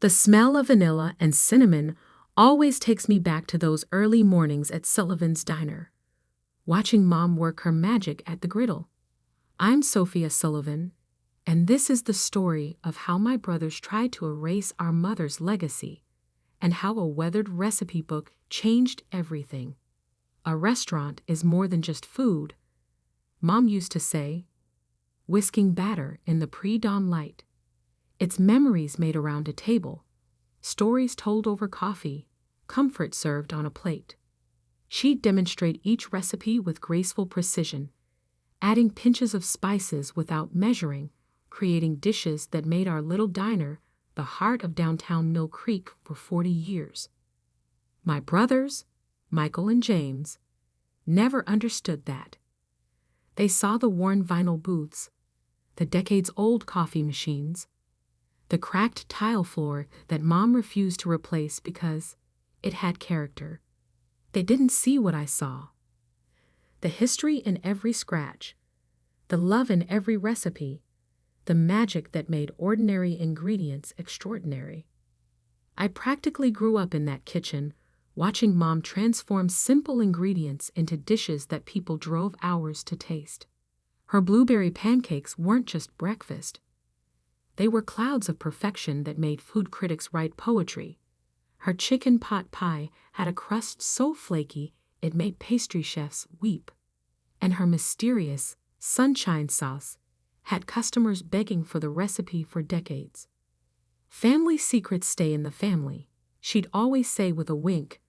The smell of vanilla and cinnamon always takes me back to those early mornings at Sullivan's Diner, watching Mom work her magic at the griddle. I'm Sophia Sullivan, and this is the story of how my brothers tried to erase our mother's legacy and how a weathered recipe book changed everything. A restaurant is more than just food, Mom used to say, whisking batter in the pre-dawn light. It's memories made around a table, stories told over coffee, comfort served on a plate. She'd demonstrate each recipe with graceful precision, adding pinches of spices without measuring, creating dishes that made our little diner the heart of downtown Mill Creek for 40 years. My brothers, Michael and James, never understood that. They saw the worn vinyl booths, the decades-old coffee machines, the cracked tile floor that Mom refused to replace because it had character. They didn't see what I saw. The history in every scratch, the love in every recipe, the magic that made ordinary ingredients extraordinary. I practically grew up in that kitchen, watching Mom transform simple ingredients into dishes that people drove hours to taste. Her blueberry pancakes weren't just breakfast. They were clouds of perfection that made food critics write poetry. Her chicken pot pie had a crust so flaky it made pastry chefs weep. And her mysterious sunshine sauce had customers begging for the recipe for decades. Family secrets stay in the family, she'd always say with a wink,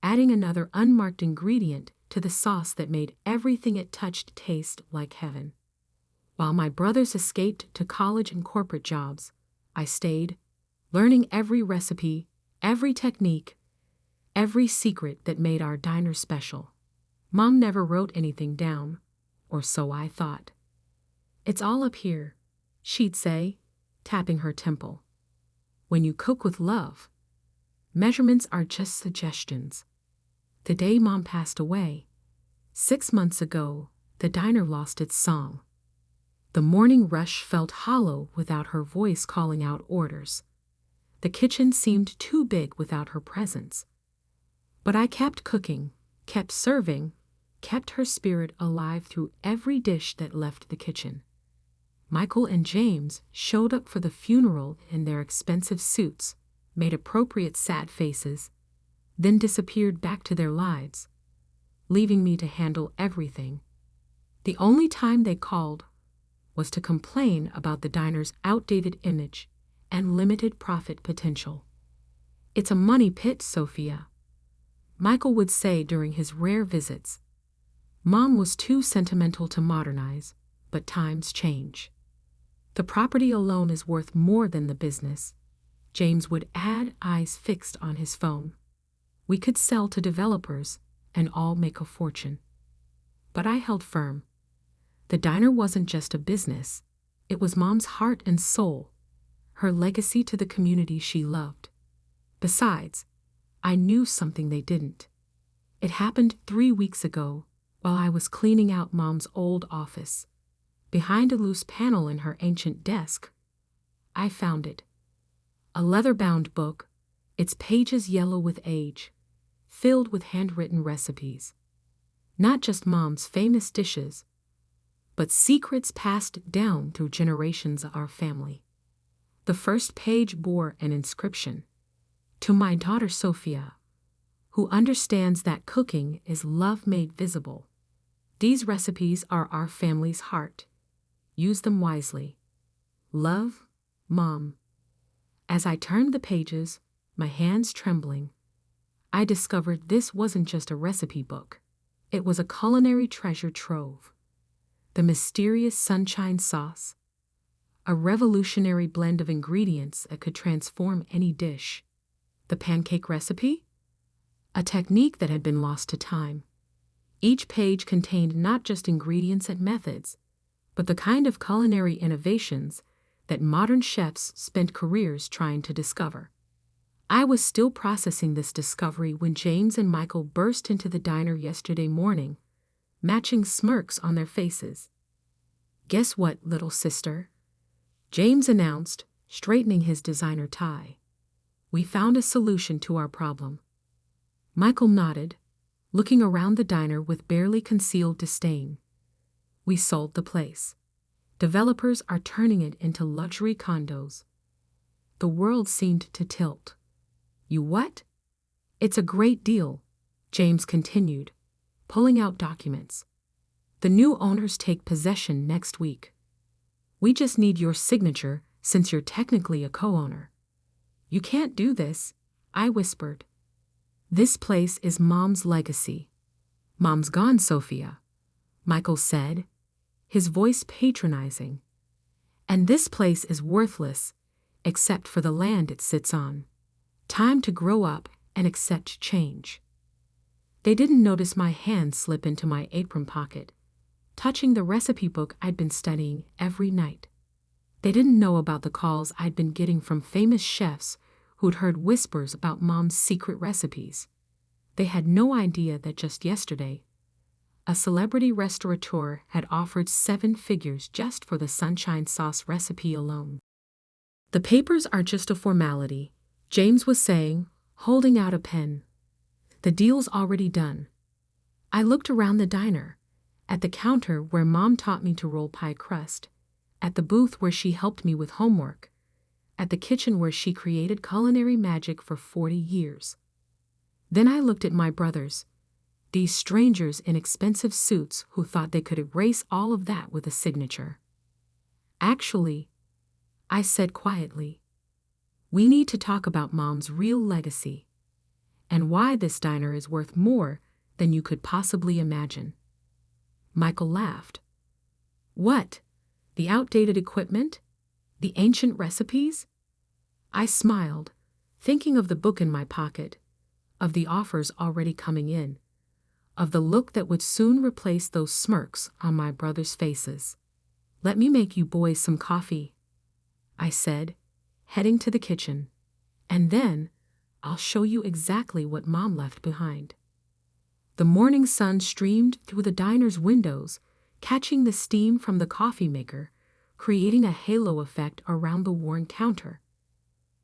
adding another unmarked ingredient to the sauce that made everything it touched taste like heaven. While my brothers escaped to college and corporate jobs, I stayed, learning every recipe, every technique, every secret that made our diner special. Mom never wrote anything down, or so I thought. "It's all up here," she'd say, tapping her temple. "When you cook with love, measurements are just suggestions." The day Mom passed away, 6 months ago, the diner lost its song. The morning rush felt hollow without her voice calling out orders. The kitchen seemed too big without her presence. But I kept cooking, kept serving, kept her spirit alive through every dish that left the kitchen. Michael and James showed up for the funeral in their expensive suits, made appropriate sad faces, then disappeared back to their lives, leaving me to handle everything. The only time they called was to complain about the diner's outdated image and limited profit potential. "It's a money pit, Sophia," Michael would say during his rare visits. Mom was too sentimental to modernize, but times change. "The property alone is worth more than the business," James would add, eyes fixed on his phone. "We could sell to developers and all make a fortune." But I held firm. The diner wasn't just a business, it was Mom's heart and soul, her legacy to the community she loved. Besides, I knew something they didn't. It happened 3 weeks ago while I was cleaning out Mom's old office. Behind a loose panel in her ancient desk, I found it. A leather-bound book, its pages yellow with age, filled with handwritten recipes. Not just Mom's famous dishes, but secrets passed down through generations of our family. The first page bore an inscription, "To my daughter Sophia, who understands that cooking is love made visible. These recipes are our family's heart. Use them wisely. Love, Mom." As I turned the pages, my hands trembling, I discovered this wasn't just a recipe book. It was a culinary treasure trove. The mysterious sunshine sauce, a revolutionary blend of ingredients that could transform any dish. The pancake recipe, a technique that had been lost to time. Each page contained not just ingredients and methods, but the kind of culinary innovations that modern chefs spent careers trying to discover. I was still processing this discovery when James and Michael burst into the diner yesterday morning, matching smirks on their faces. "Guess what, little sister?" James announced, straightening his designer tie. We found a solution to our problem. Michael nodded, looking around the diner with barely concealed disdain. We sold the place. Developers are turning it into luxury condos. The world seemed to tilt. You what? It's a great deal, James continued, pulling out documents. The new owners take possession next week. We just need your signature since you're technically a co-owner. You can't do this, I whispered. This place is Mom's legacy. Mom's gone, Sophia, Michael said, his voice patronizing. And this place is worthless, except for the land it sits on. Time to grow up and accept change. They didn't notice my hand slip into my apron pocket, touching the recipe book I'd been studying every night. They didn't know about the calls I'd been getting from famous chefs who'd heard whispers about Mom's secret recipes. They had no idea that just yesterday, a celebrity restaurateur had offered 7 figures just for the sunshine sauce recipe alone. The papers are just a formality, James was saying, holding out a pen. The deal's already done. I looked around the diner, at the counter where Mom taught me to roll pie crust, at the booth where she helped me with homework, at the kitchen where she created culinary magic for 40 years. Then I looked at my brothers, these strangers in expensive suits who thought they could erase all of that with a signature. Actually, I said quietly, we need to talk about Mom's real legacy and why this diner is worth more than you could possibly imagine. Michael laughed. What? The outdated equipment? The ancient recipes? I smiled, thinking of the book in my pocket, of the offers already coming in, of the look that would soon replace those smirks on my brothers' faces. Let me make you boys some coffee, I said, heading to the kitchen, and then I'll show you exactly what Mom left behind. The morning sun streamed through the diner's windows, catching the steam from the coffee maker, creating a halo effect around the worn counter.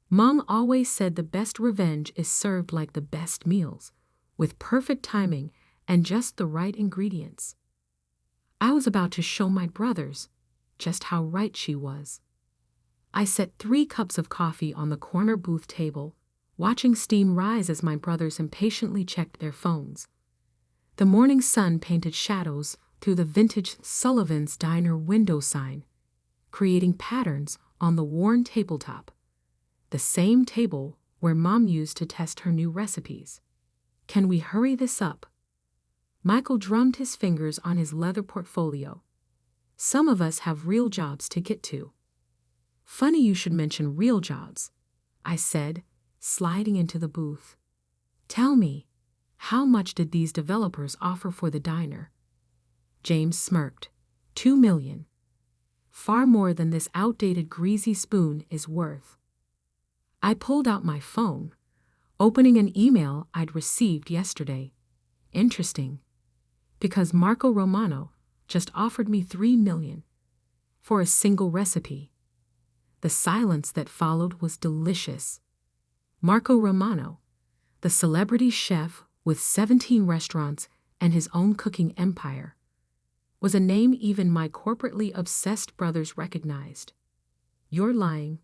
Mom always said the best revenge is served like the best meals, with perfect timing and just the right ingredients. I was about to show my brothers just how right she was. I set 3 cups of coffee on the corner booth table, watching steam rise as my brothers impatiently checked their phones. The morning sun painted shadows through the vintage Sullivan's Diner window sign, creating patterns on the worn tabletop, the same table where Mom used to test her new recipes. Can we hurry this up? Michael drummed his fingers on his leather portfolio. Some of us have real jobs to get to. Funny you should mention real jobs, I said, sliding into the booth. Tell me, how much did these developers offer for the diner? James smirked. $2 million. Far more than this outdated greasy spoon is worth. I pulled out my phone, opening an email I'd received yesterday. Interesting, because Marco Romano just offered me $3 million for a single recipe. The silence that followed was delicious. Marco Romano, the celebrity chef with 17 restaurants and his own cooking empire, was a name even my corporately obsessed brothers recognized. You're lying,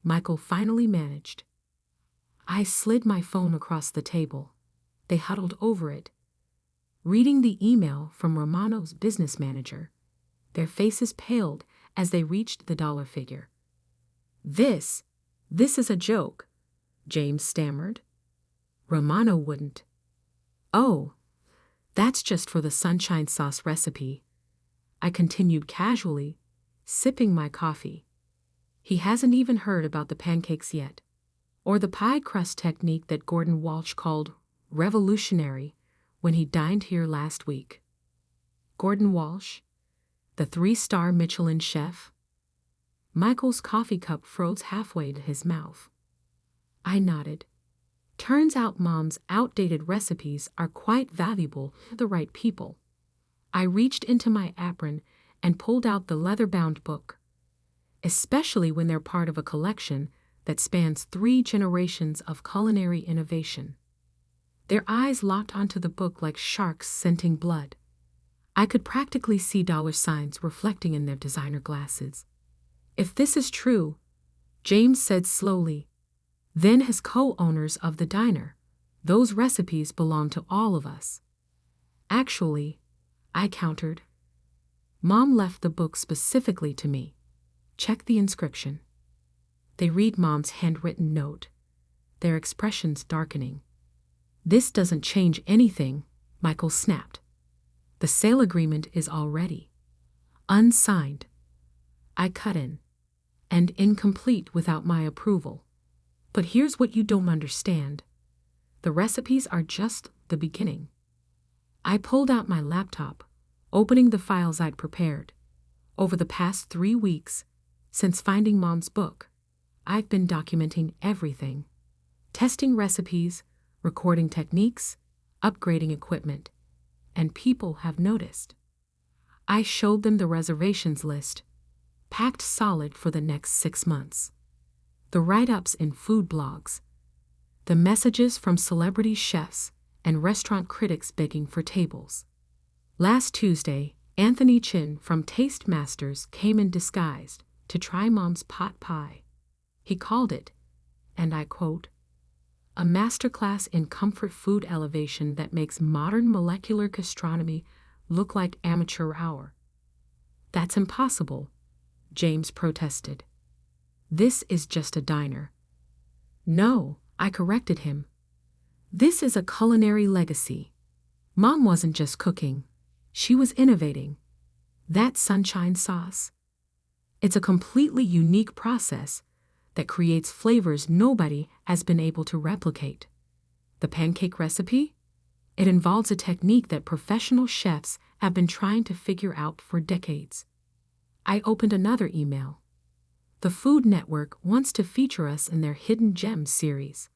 Michael finally managed. I slid my phone across the table. They huddled over it, reading the email from Romano's business manager. Their faces paled as they reached the dollar figure. This is a joke, James stammered. Romano wouldn't. Oh, that's just for the sunshine sauce recipe, I continued casually, sipping my coffee. He hasn't even heard about the pancakes yet, or the pie crust technique that Gordon Walsh called revolutionary when he dined here last week. Gordon Walsh, the 3-star Michelin chef? Michael's coffee cup froze halfway to his mouth. I nodded. Turns out Mom's outdated recipes are quite valuable to the right people. I reached into my apron and pulled out the leather-bound book. Especially when they're part of a collection that spans 3 generations of culinary innovation. Their eyes locked onto the book like sharks scenting blood. I could practically see dollar signs reflecting in their designer glasses. "If this is true," James said slowly, "then as co-owners of the diner, those recipes belong to all of us." "Actually," I countered, "Mom left the book specifically to me. Check the inscription." They read Mom's handwritten note, their expressions darkening. "This doesn't change anything," Michael snapped. "The sale agreement is already unsigned." I cut in. "And incomplete without my approval. But here's what you don't understand. The recipes are just the beginning." I pulled out my laptop, opening the files I'd prepared. Over the past 3 weeks, since finding Mom's book, I've been documenting everything. Testing recipes, recording techniques, upgrading equipment, and people have noticed. I showed them the reservations list, packed solid for the next 6 months. The write-ups in food blogs, the messages from celebrity chefs and restaurant critics begging for tables. Last Tuesday, Anthony Chin from Taste Masters came in disguised to try Mom's pot pie. He called it, and I quote, "a masterclass in comfort food elevation that makes modern molecular gastronomy look like amateur hour." "That's impossible," James protested. "This is just a diner." "No," I corrected him. "This is a culinary legacy. Mom wasn't just cooking, she was innovating. That sunshine sauce, it's a completely unique process that creates flavors nobody has been able to replicate. The pancake recipe? It involves a technique that professional chefs have been trying to figure out for decades." I opened another email. The Food Network wants to feature us in their Hidden Gems series.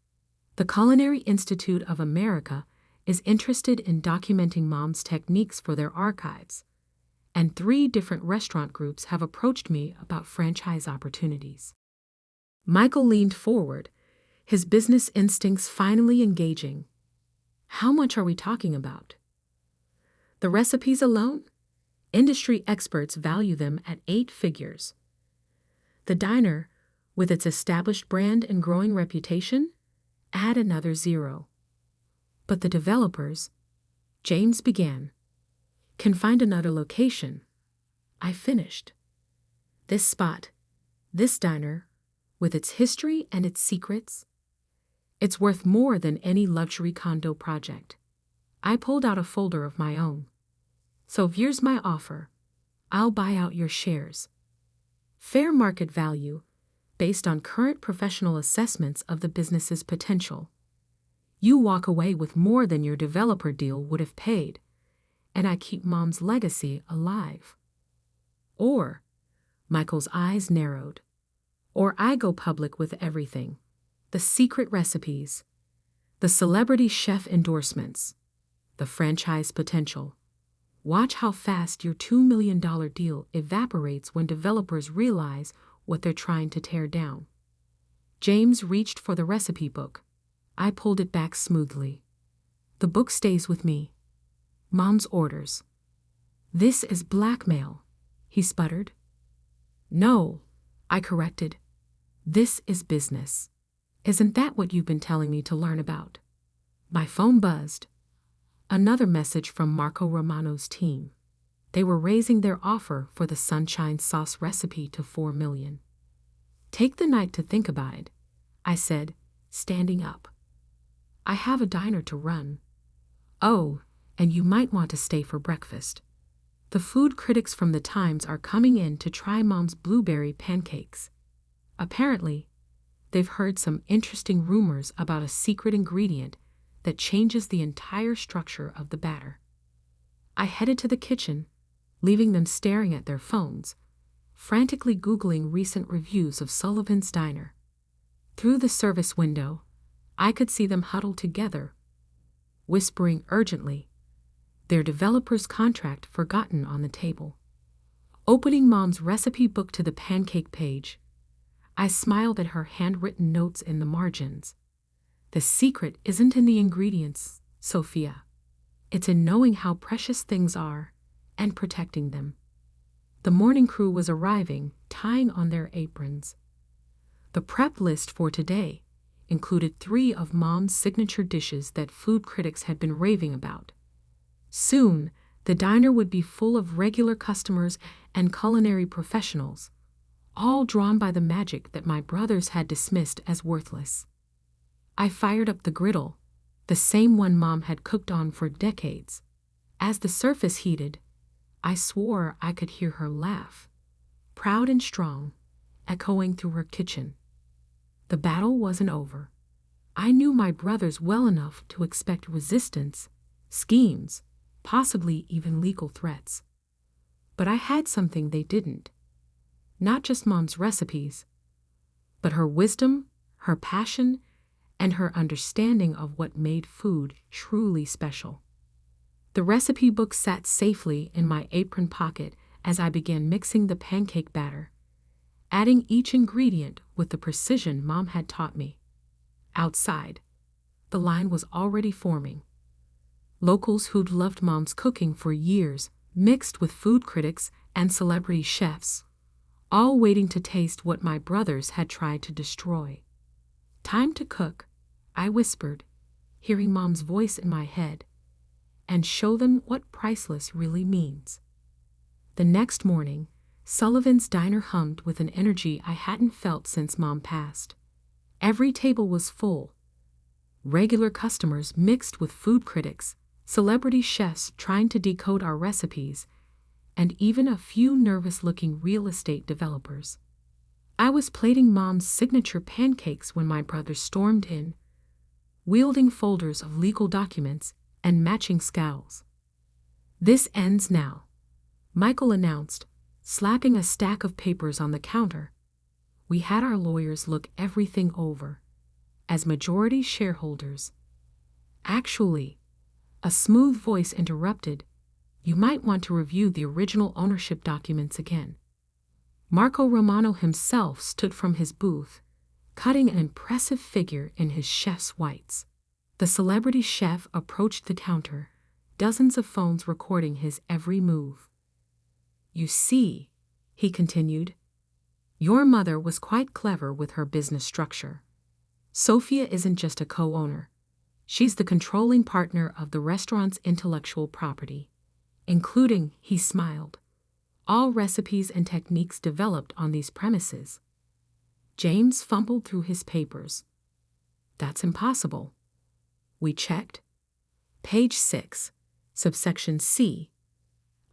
The Culinary Institute of America is interested in documenting Mom's techniques for their archives, and 3 different restaurant groups have approached me about franchise opportunities. Michael leaned forward, his business instincts finally engaging. "How much are we talking about?" "The recipes alone? Industry experts value them at 8 figures. The diner, with its established brand and growing reputation, add another 0. But the developers," James began, "can find another location." I finished. "This spot, this diner, with its history and its secrets, it's worth more than any luxury condo project." I pulled out a folder of my own. "So here's my offer. I'll buy out your shares. Fair market value, based on current professional assessments of the business's potential. You walk away with more than your developer deal would have paid, and I keep Mom's legacy alive. Or," Michael's eyes narrowed, "or I go public with everything. The secret recipes, the celebrity chef endorsements, the franchise potential. Watch how fast your $2 million deal evaporates when developers realize what they're trying to tear down." James reached for the recipe book. I pulled it back smoothly. "The book stays with me. Mom's orders." "This is blackmail," he sputtered. "No," I corrected. "This is business. Isn't that what you've been telling me to learn about?" My phone buzzed. Another message from Marco Romano's team. They were raising their offer for the sunshine sauce recipe to $4 million. "Take the night to think about it," I said, standing up. "I have a diner to run. Oh, and you might want to stay for breakfast. The food critics from the Times are coming in to try Mom's blueberry pancakes. Apparently, they've heard some interesting rumors about a secret ingredient that changes the entire structure of the batter." I headed to the kitchen, leaving them staring at their phones, frantically Googling recent reviews of Sullivan's Diner. Through the service window, I could see them huddled together, whispering urgently, their developer's contract forgotten on the table. Opening Mom's recipe book to the pancake page, I smiled at her handwritten notes in the margins. The secret isn't in the ingredients, Sophia. It's in knowing how precious things are and protecting them. The morning crew was arriving, tying on their aprons. The prep list for today included 3 of Mom's signature dishes that food critics had been raving about. Soon, the diner would be full of regular customers and culinary professionals, all drawn by the magic that my brothers had dismissed as worthless. I fired up the griddle, the same one Mom had cooked on for decades. As the surface heated, I swore I could hear her laugh, proud and strong, echoing through her kitchen. The battle wasn't over. I knew my brothers well enough to expect resistance, schemes, possibly even legal threats. But I had something they didn't. Not just Mom's recipes, but her wisdom, her passion, and her understanding of what made food truly special. The recipe book sat safely in my apron pocket as I began mixing the pancake batter, adding each ingredient with the precision Mom had taught me. Outside, the line was already forming. Locals who'd loved Mom's cooking for years mixed with food critics and celebrity chefs, all waiting to taste what my brothers had tried to destroy. "Time to cook," I whispered, hearing Mom's voice in my head, "and show them what priceless really means." The next morning, Sullivan's Diner hummed with an energy I hadn't felt since Mom passed. Every table was full. Regular customers mixed with food critics, celebrity chefs trying to decode our recipes, and even a few nervous-looking real estate developers. I was plating Mom's signature pancakes when my brother stormed in, wielding folders of legal documents and matching scowls. "This ends now," Michael announced, slapping a stack of papers on the counter. We had our lawyers look everything over. As majority shareholders. Actually, a smooth voice interrupted, "You might want to review the original ownership documents again." Marco Romano himself stood from his booth, cutting an impressive figure in his chef's whites. The celebrity chef approached the counter, dozens of phones recording his every move. "You see," he continued, "your mother was quite clever with her business structure. Sophia isn't just a co-owner. She's the controlling partner of the restaurant's intellectual property, including," he smiled, "all recipes and techniques developed on these premises." James fumbled through his papers. "That's impossible." We checked. "Page 6, subsection C,"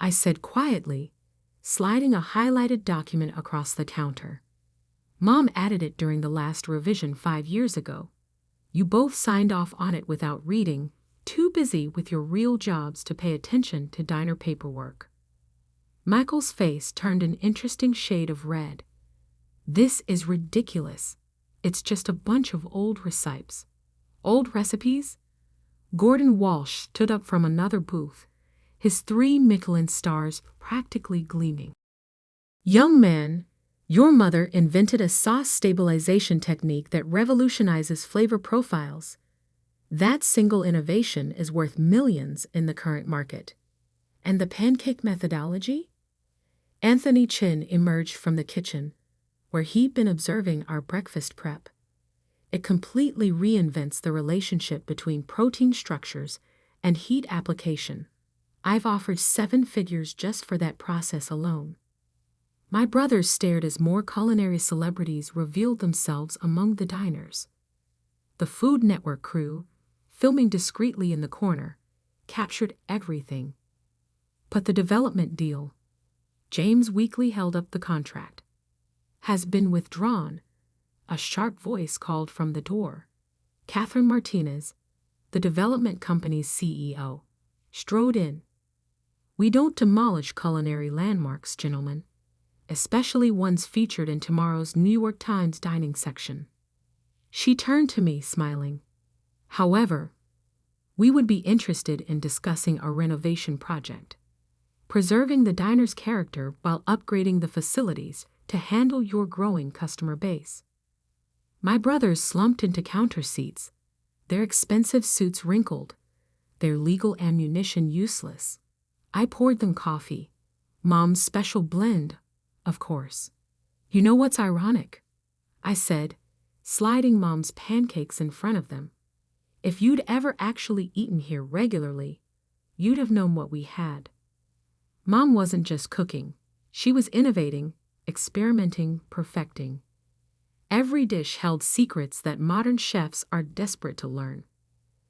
I said quietly, sliding a highlighted document across the counter. "Mom added it during the last revision 5 years ago. You both signed off on it without reading, too busy with your real jobs to pay attention to diner paperwork." Michael's face turned an interesting shade of red. "This is ridiculous. It's just a bunch of old recipes." "Old recipes?" Gordon Walsh stood up from another booth, his 3 Michelin stars practically gleaming. "Young man, your mother invented a sauce stabilization technique that revolutionizes flavor profiles. That single innovation is worth millions in the current market. And the pancake methodology?" Anthony Chin emerged from the kitchen, where he'd been observing our breakfast prep. "It completely reinvents the relationship between protein structures and heat application. I've offered 7 figures just for that process alone." My brothers stared as more culinary celebrities revealed themselves among the diners. The Food Network crew, filming discreetly in the corner, captured everything. "But the development deal," James weakly held up the contract, "has been withdrawn." A sharp voice called from the door. Catherine Martinez, the development company's CEO, strode in. "We don't demolish culinary landmarks, gentlemen, especially ones featured in tomorrow's New York Times dining section." She turned to me, smiling. "However, we would be interested in discussing a renovation project, preserving the diner's character while upgrading the facilities to handle your growing customer base. My brothers slumped into counter seats, their expensive suits wrinkled, their legal ammunition useless. I poured them coffee, Mom's special blend, of course. You know what's ironic? I said, sliding Mom's pancakes in front of them. If you'd ever actually eaten here regularly, you'd have known what we had. Mom wasn't just cooking, she was innovating, experimenting, perfecting. Every dish held secrets that modern chefs are desperate to learn.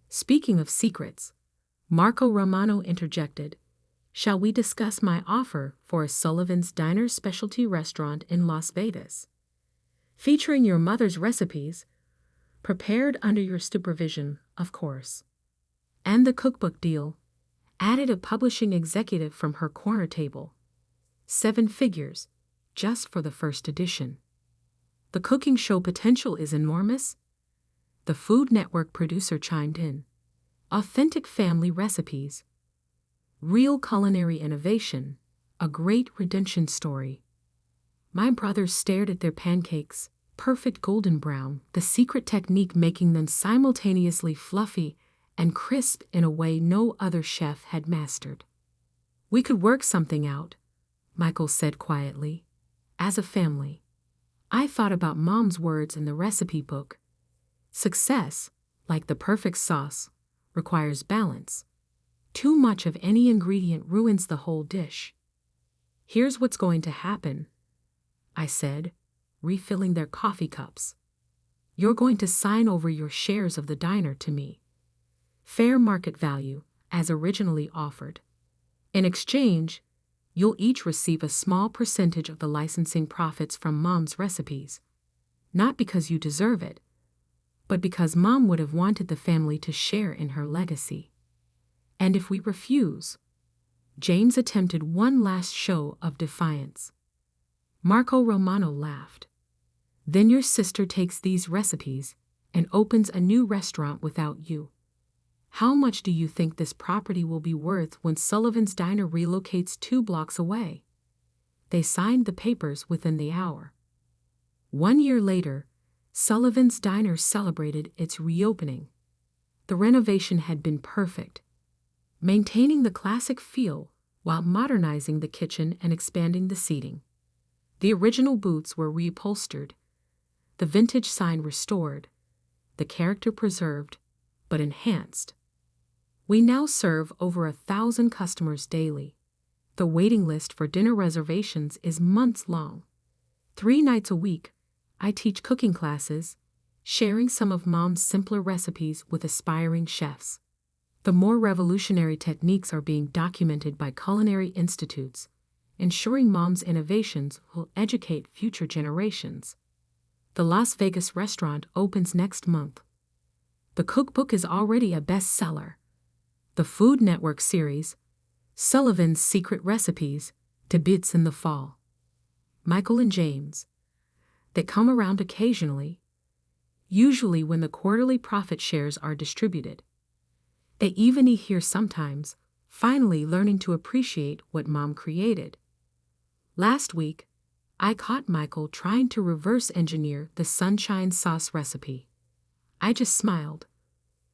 Speaking of secrets, Marco Romano interjected, "Shall we discuss my offer for a Sullivan's Diner specialty restaurant in Las Vegas? Featuring your mother's recipes, prepared under your supervision, of course. And the cookbook deal," added a publishing executive from her corner table. 7 figures, just for the first edition. The cooking show potential is enormous. The Food Network producer chimed in. Authentic family recipes. Real culinary innovation. A great redemption story. My brothers stared at their pancakes, perfect golden brown, the secret technique making them simultaneously fluffy and crisp in a way no other chef had mastered. "We could work something out," Michael said quietly. "As a family." I thought about Mom's words in the recipe book. Success, like the perfect sauce, requires balance. Too much of any ingredient ruins the whole dish. "Here's what's going to happen," I said, refilling their coffee cups. "You're going to sign over your shares of the diner to me. Fair market value, as originally offered. In exchange, you'll each receive a small percentage of the licensing profits from Mom's recipes. Not because you deserve it, but because Mom would have wanted the family to share in her legacy. And if we refuse," James attempted one last show of defiance. Marco Romano laughed. "Then your sister takes these recipes and opens a new restaurant without you. How much do you think this property will be worth when Sullivan's Diner relocates 2 blocks away?" They signed the papers within the hour. 1 year later, Sullivan's Diner celebrated its reopening. The renovation had been perfect, maintaining the classic feel while modernizing the kitchen and expanding the seating. The original booths were reupholstered, the vintage sign restored, the character preserved, but enhanced. We now serve over 1,000 customers daily. The waiting list for dinner reservations is months long. 3 nights a week, I teach cooking classes, sharing some of Mom's simpler recipes with aspiring chefs. The more revolutionary techniques are being documented by culinary institutes, ensuring Mom's innovations will educate future generations. The Las Vegas restaurant opens next month. The cookbook is already a bestseller. The Food Network series, Sullivan's Secret Recipes, debuts in the fall. Michael and James. They come around occasionally, usually when the quarterly profit shares are distributed. They even eat here sometimes, finally learning to appreciate what Mom created. Last week, I caught Michael trying to reverse engineer the sunshine sauce recipe. I just smiled.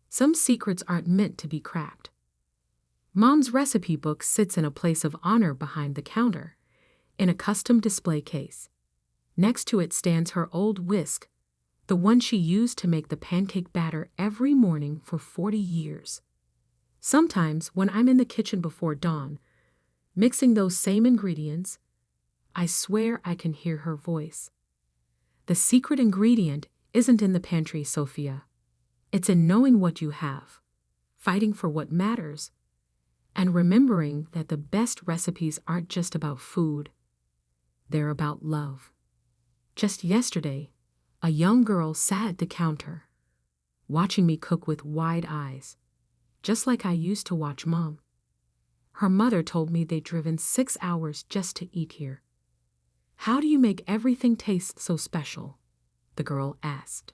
Some secrets aren't meant to be cracked. Mom's recipe book sits in a place of honor behind the counter, in a custom display case. Next to it stands her old whisk, the one she used to make the pancake batter every morning for 40 years. Sometimes, when I'm in the kitchen before dawn, mixing those same ingredients, I swear I can hear her voice. "The secret ingredient isn't in the pantry, Sophia. It's in knowing what you have, fighting for what matters, and remembering that the best recipes aren't just about food. They're about love." Just yesterday, a young girl sat at the counter, watching me cook with wide eyes, just like I used to watch Mom. Her mother told me they'd driven 6 hours just to eat here. "How do you make everything taste so special?" the girl asked.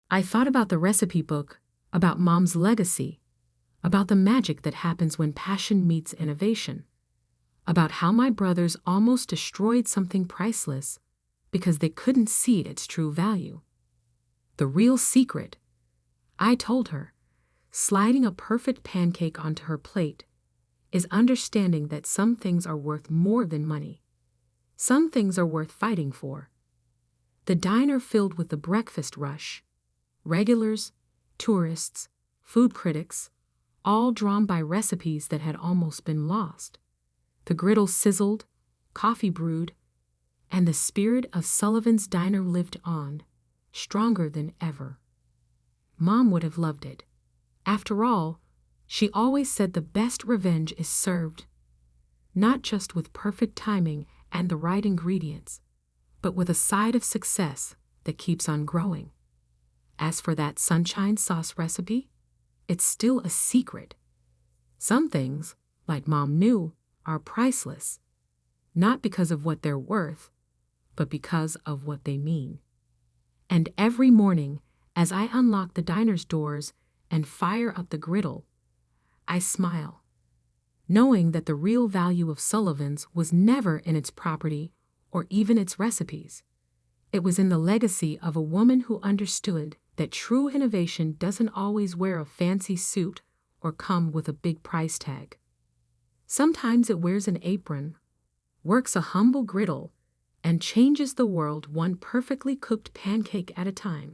I thought about the recipe book, about Mom's legacy, about the magic that happens when passion meets innovation. about how my brothers almost destroyed something priceless because they couldn't see its true value. The real secret, I told her, sliding a perfect pancake onto her plate, is understanding that some things are worth more than money. Some things are worth fighting for. The diner filled with the breakfast rush, regulars, tourists, food critics, all drawn by recipes that had almost been lost. The griddle sizzled, coffee brewed, and the spirit of Sullivan's Diner lived on, stronger than ever. Mom would have loved it. After all, she always said the best revenge is served, not just with perfect timing and the right ingredients, but with a side of success that keeps on growing. As for that sunshine sauce recipe, it's still a secret. Some things, like Mom knew, are priceless, not because of what they're worth, but because of what they mean. And every morning, as I unlock the diner's doors and fire up the griddle, I smile, knowing that the real value of Sullivan's was never in its property or even its recipes. It was in the legacy of a woman who understood that true innovation doesn't always wear a fancy suit or come with a big price tag. Sometimes it wears an apron, works a humble griddle, and changes the world one perfectly cooked pancake at a time.